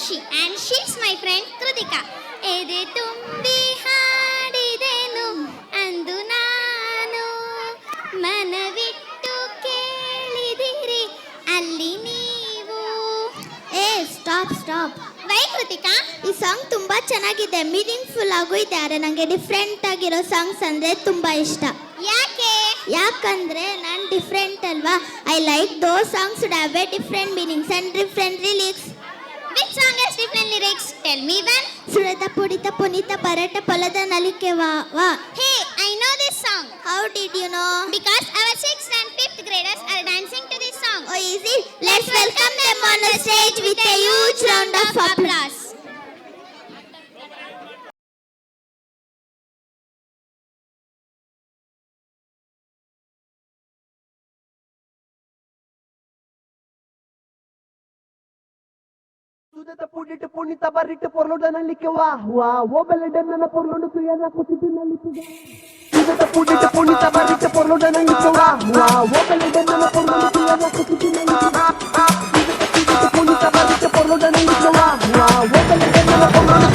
Rishi and she's my friend Kritika. ಎದೆ ತುಂಬಿ ಹಾಡಿದೆನು ಅಂದು ನಾನು ಮನವಿಟ್ಟು ಕೇಳಿದಿರಿ ಅಲ್ಲಿ ನೀವು. ಸ್ಟಾಪ್. ವೈ ಕೃತಿಕಾ? ಈ ಸಾಂಗ್ ತುಂಬಾ ಚೆನ್ನಾಗಿದೆ, ಮೀನಿಂಗ್ಫುಲ್ ಆಗು ಇದೆ. ಆದರೆ ನನಗೆ ಡಿಫ್ರೆಂಟ್ ಆಗಿರೋ ಸಾಂಗ್ಸ್ ಅಂದ್ರೆ ತುಂಬಾ ಇಷ್ಟ. ಯಾಕೆ? ಯಾಕಂದ್ರೆ ನಾನು ಡಿಫ್ರೆಂಟ್ ಅಲ್ವಾ. I like those songs would have A different meanings and different lyrics. Which song has different lyrics? Tell me one. ಸುರತ ಪುಡಿತ ಪುನಿತ ಪರಟ ಪೊಲದ ನಲಿಕೆ ವಾ ವಾ. Hey, I know this song. How did you know? Because our 6th and 5th graders are dancing to this song. Oh, is it? Let's welcome them on the stage with a huge round of applause. ಸುದತ ಪುಡಿಟ್ಟು ಪುಣಿತ ಬರಿಟ್ಟು ಪೊರ್ಲುಡನಲ್ಲಿಕ್ಕೆ ವಾ ವಾ ಓ ಬೆಲೆಡನ್ನ ಪೊರ್ಲುಡು ತುಯನ ಕುಸಿಟಿನಲ್ಲಿಕ್ಕೆ ಸುದತ ಪುಡಿಟ್ಟು ಪುಣಿತ ಬರಿಟ್ಟು ಪೊರ್ಲುಡನಲ್ಲಿಕ್ಕೆ ವಾ ವಾ ಓ ಬೆಲೆಡನ್ನ ಪೊರ್ಲುಡು ತುಯನ ಕುಸಿಟಿನಲ್ಲಿಕ್ಕೆ ಸುದತ ಪುಡಿಟ್ಟು ಪುಣಿತ ಬರಿಟ್ಟು ಪೊರ್ಲುಡನಲ್ಲಿಕ್ಕೆ ವಾ ವಾ ಓ ಬೆಲೆಡನ್ನ ಪೊರ್ಲುಡು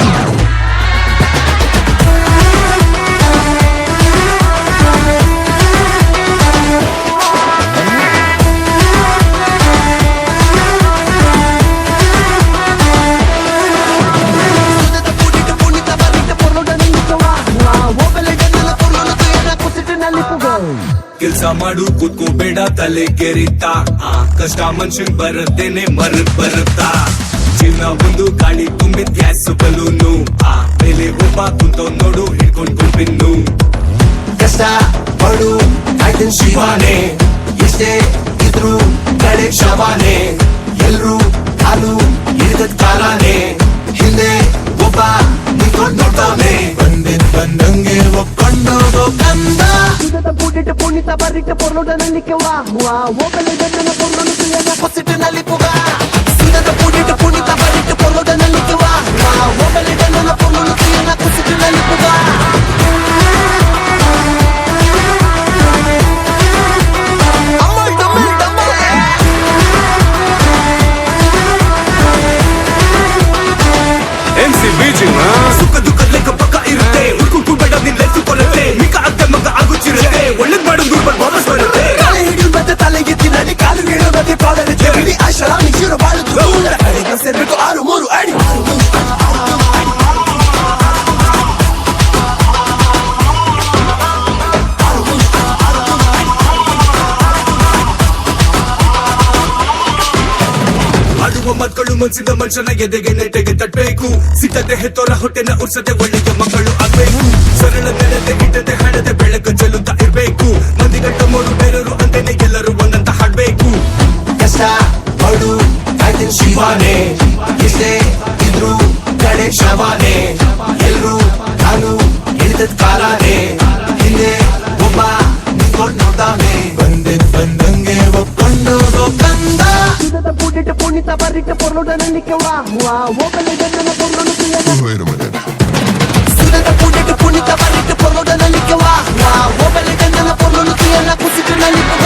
ಕೆಲ್ಸ ಮಾಡು ಕೂತ್ಕೋಬೇಡ ತಲೆ ಕೆರಿತಾ ಕಷ್ಟ ಮನುಷ್ಯನ್ ಬರತ್ತೇನೆ ಬರುತ್ತಾ ಜೀವನ ಒಂದು ಗಾಳಿ ತುಂಬಿದ ಗ್ಯಾಸ್ ಬಲೂನು ಮೇಲೆ ಒಬ್ಬ ಕುಂತೋ ನೋಡು ಹಿಡ್ಕೊಂಡ್ ಪಿನ್ನು ಕಷ್ಟ ಪಡು ಕಾಯ್ತಿನ್ ಶಿವಾನೆ ಎಷ್ಟೇ ಇದ್ರು ಕಡೆ ಶವಾನೆ ಎಲ್ರು ಕಾಲು ಹಿಡಿದ ಕಾಲಾನೆ ಹಿಂದೆ ಒಬ್ಬ ನಿಂತ್ಕೊಂಡ್ ನೋಡ್ತಾನೆ ಬಂದಂಗೆ ಒಪ್ಕೊಂಡೋಗೋ ಕಂದ ಸುದತ ಪುಡಿಟ್ಟು ಪುಣಿತ ಬರಿಟ್ಟು ಪೊರ್ಲುಡನಲ್ಲಿಕ್ಕೆ ವಾ ವಾ ಓ ಬೆಲೆಡನ್ನ ಪೊರ್ಲುಡು ತುಯನ ಕುಸಿಟಿನಲ್ಲಿ ಪುಗ ಸುದತ ಪುಡಿಟ್ಟು ಪುಣಿತ ಬರಿಟ್ಟು ಪೊರ್ಲುಡನಲ್ಲಿಕ್ಕೆ ವಾ ವಾ ಓ ಬೆಲೆಡನ್ನ ಪೊರ್ಲುಡು ತುಯನ ಕುಸಿಟಿನಲ್ಲಿ ಪುಗ ಸುಖ ದುಃಖದ ಲೆಕ್ಕ ಪಕ್ಕ ಇರುತ್ತೆ ಉಳ್ಕೊಂಡು ಬೇಡ ನಿನ್ ಲೈಫ್ ಕೊಲ್ಲತ್ತೆ ಮಿಕ್ಕ ಅತ್ತೆ ಮಗ ಆಗುತ್ತಿರುತ್ತೆ ಒಳ್ಳೇದ್ ಮಾಡೋದು ದುರ್ಬಲ್ ವಾಪಸ್ ಬರುತ್ತೆ ಕಾಲು ಹಿಡಿದು ಮತ್ತೆ ತಲೆಗೆ ತಿನ್ನಡಿ ಕಾಲು ಬೀಳೋದಕ್ಕೆ ಕಾಲಕ್ಕೆ ಬಿಡಿ ಆಶ್ರಾಮಿ ಶಿರೋ ಬಾಳುದು ಕಡೆಗೆ ಸೇರ್ಬೇಕು 6-3 ಅಡಿ ಆಡುವ ಮಕ್ಕಳು ಮನ್ಸಿದ ಮನುಷ್ಯನ ಎದೆಗೆ ನೆಟ್ಟಗೆ ತಟ್ಟಬೇಕು ಸಿಟ್ಟದೆ ಹೆತ್ತೋರ ಹೊಟ್ಟೆನ ಉರ್ಸದೆ ಒಳ್ಳೆಯ ಮಕ್ಕಳು ಆಗ್ಬೇಕು ಸರಳ ನೆಲತೆ ಇಟ್ಟದೆ ಹಣದೆ ಬೆಳಕು ಚೆಲ್ಲುತ್ತಾ ಇರ್ಬೇಕು ಮಂದಿಗಟ್ಟ ಮೂರು ಬೇರರು ಅಂತೇನೆ ಎಲ್ಲರೂ ಒಂದಂತ ಹಾಡ್ಬೇಕು ಕಷ್ಟ ಪಡು ಕಾಯ್ತಿನ್ ಶಿವಾನೆ ಎಷ್ಟೇ ಇದ್ರು ಕಡೆ ಶವಾನೆ ಎಲ್ರು ಕಾಲು ಹಿಡಿದ ಕಾಲಾನೆ ಹಿಂದೆ ಒಬ್ಬ ನಿಂತ್ಕೊಂಡ್ ನೋಡ್ತಾನೆ ಬಂದಂಗೆ ಒಪ್ಕೊಂಡೋಗೋ ಕಂದ ಸುದತ ಪುಡಿಟ್ಟು ಪುಣಿತ ಬರಿಟ್ಟು ಪೊರ್ಲುಡನಲ್ಲಿಕ್ಕೆ ವಾ ವಾ ಓ ಬೆಲೆಡನ್ನ ಪೊರ್ಲುಡು ತುಯನ ಸುದತ ಪುಡಿಟ್ಟು ಪುಣಿತ ಬರಿಟ್ಟು ಪೊರ್ಲುಡನಲ್ಲಿಕ್ಕೆ ವಾ ವಾ ಓ ಬೆಲೆಡನ್ನ ಪೊರ್ಲುಡು ತುಯನ ಕುಸಿಟಿನಲ್ಲಿ ಪುಗ